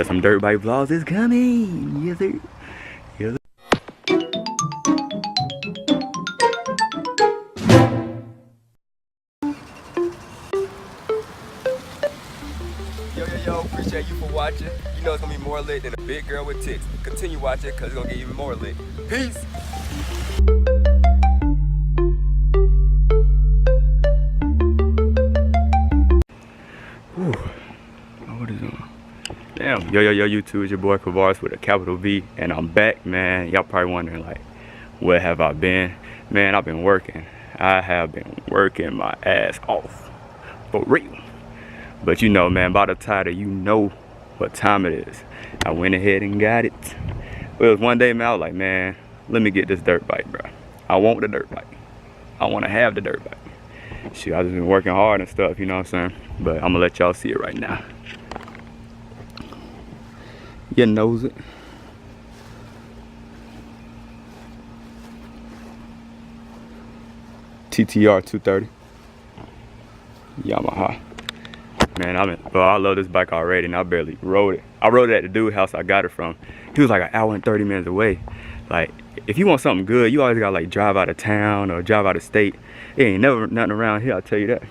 Some dirt bike vlogs is coming. Yes, sir. Yes, sir. Yo, appreciate you for watching. You know it's gonna be more lit than a big girl with tits. Continue watching because it's gonna get even more lit. Peace! Whew. Oh, what is on? Damn. Yo, YouTube, it's your boy caVaris with a capital V, and I'm back, man. Y'all probably wondering, like, where have I been? Man, I've been working. I have been working my ass off. For real. But you know, man, by the title, you know what time it is. I went ahead and got it. Well, it was one day, man, I was like, man, let me get this dirt bike, bro. I want the dirt bike. I want to have the dirt bike. Shit, I just been working hard and stuff, you know what I'm saying? But I'm gonna let y'all see it right now. You knows it. TTR230. Yahama. Man, I love this bike already, and I barely rode it. I rode it at the dude's house I got it from. He was like an hour and 30 minutes away. Like, if you want something good, you always gotta like drive out of town or drive out of state. It ain't never nothing around here, I'll tell you that.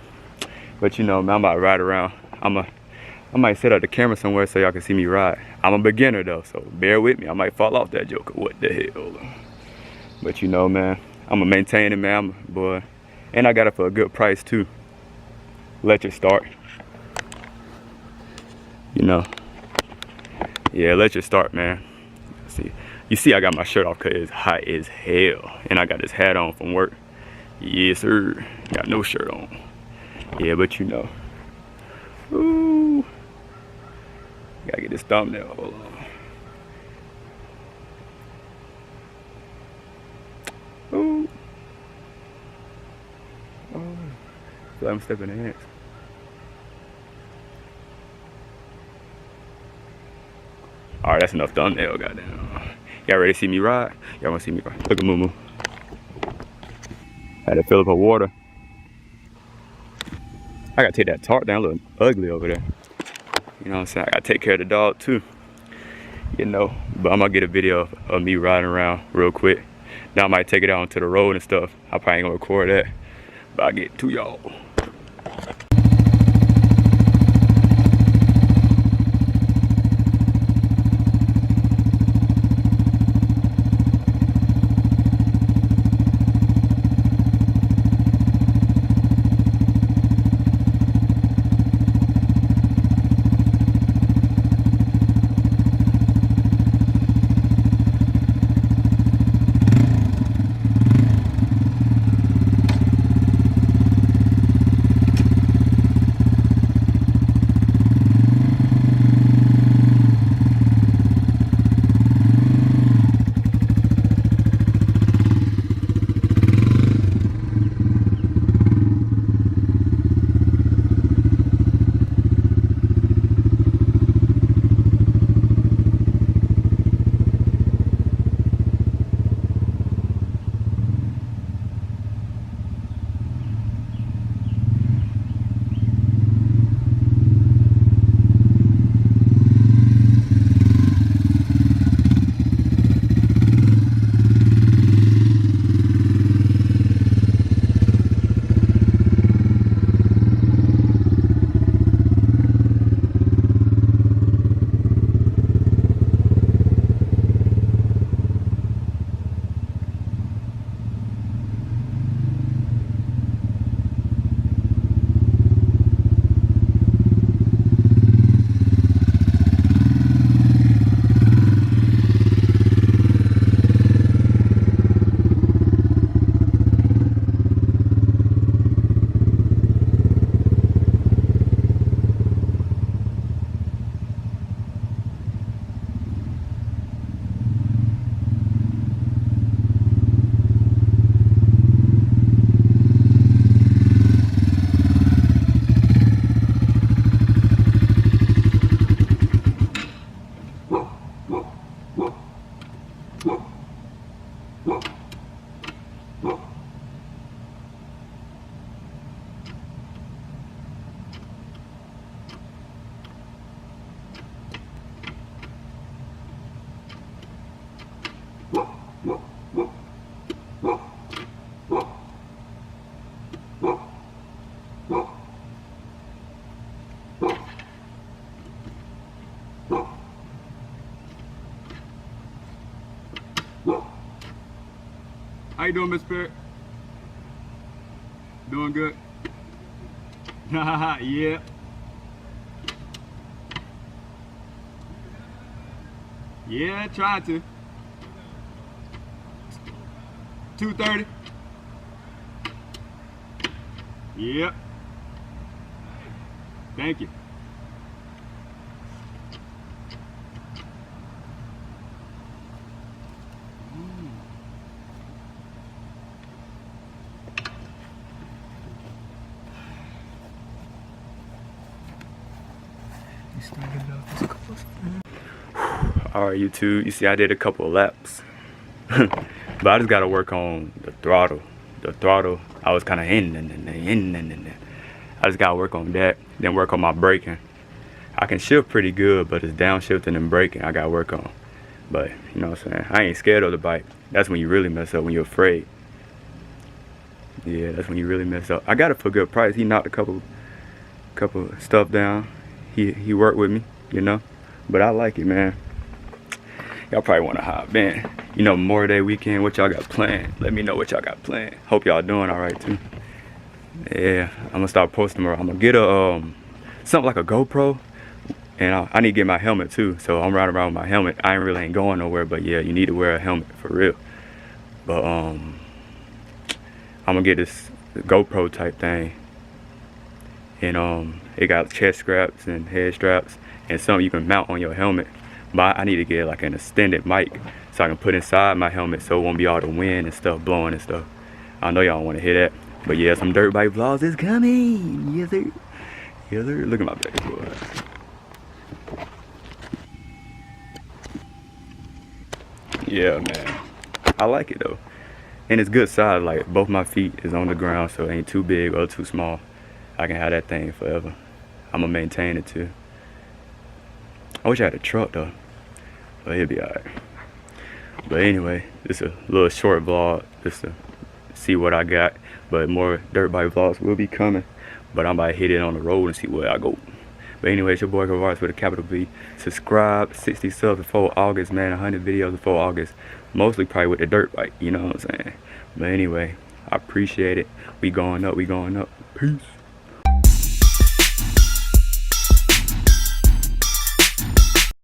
But you know, man, I'm about to ride around. I might set up the camera somewhere so y'all can see me ride. I'm a beginner though, so bear with me. I might fall off that joker. What the hell? But you know, man, I'm gonna maintain it, man, boy. And I got it for a good price too. Let you start. You know, yeah, let you start, man. See, you see, I got my shirt off because it's hot as hell, and I got this hat on from work. Yes, sir. Got no shirt on. Yeah, but you know, ooh, gotta get this thumbnail. Hold on. Ooh. Oh, I feel like I'm stepping in ants. Alright, that's enough thumbnail, goddamn. Y'all ready to see me ride? Y'all wanna see me ride? Look at Moo Moo. Had to fill up her water. I gotta take that tarp down, looking ugly over there. You know what I'm saying? I gotta take care of the dog too. You know, but I'm gonna get a video of me riding around real quick. Now I might take it out onto the road and stuff. I probably ain't gonna record that, but I'll get to y'all. How you doing, Miss Spirit? Doing good? Yeah. Yeah, trying to. 230. Yep. Thank you. Alright, YouTube, you see I did a couple of laps. But I just gotta work on the throttle. The throttle, I was kinda I just gotta work on that, then work on my braking. I can shift pretty good, but it's downshifting and braking I gotta work on. But, you know what I'm saying, I ain't scared of the bike. That's when you really mess up, when you're afraid. Yeah, that's when you really mess up. I got it for a good price. He knocked a couple stuff down. He worked with me, you know. But I like it, man. Y'all probably want to hop in. You know, Memorial Day weekend, what y'all got planned? Let me know what y'all got planned. Hope y'all doing all right too. Yeah, I'm gonna start posting more. I'm gonna get a something like a GoPro, and I need to get my helmet too. So I'm riding around with my helmet. I ain't going nowhere, but yeah, you need to wear a helmet for real. But I'm gonna get this GoPro type thing, and it got chest straps and head straps and something you can mount on your helmet. But I need to get like an extended mic so I can put inside my helmet so it won't be all the wind and stuff blowing and stuff. I know y'all want to hear that. But yeah, some dirt bike vlogs is coming. Yes sir. Yes sir. Look at my back, boy. Yeah, man. I like it though. And it's good size, like both my feet is on the ground, so it ain't too big or too small. I can have that thing forever. I'm gonna maintain it too. I wish I had a truck though, but it'll be alright. But anyway, this is a little short vlog just to see what I got. But more dirt bike vlogs will be coming. But I'm about to hit it on the road and see where I go. But anyway, it's your boy caVaris with a capital V. Subscribe, 60 subs before August, man. 100 videos before August. Mostly probably with the dirt bike, you know what I'm saying? But anyway, I appreciate it. We going up, we going up. Peace.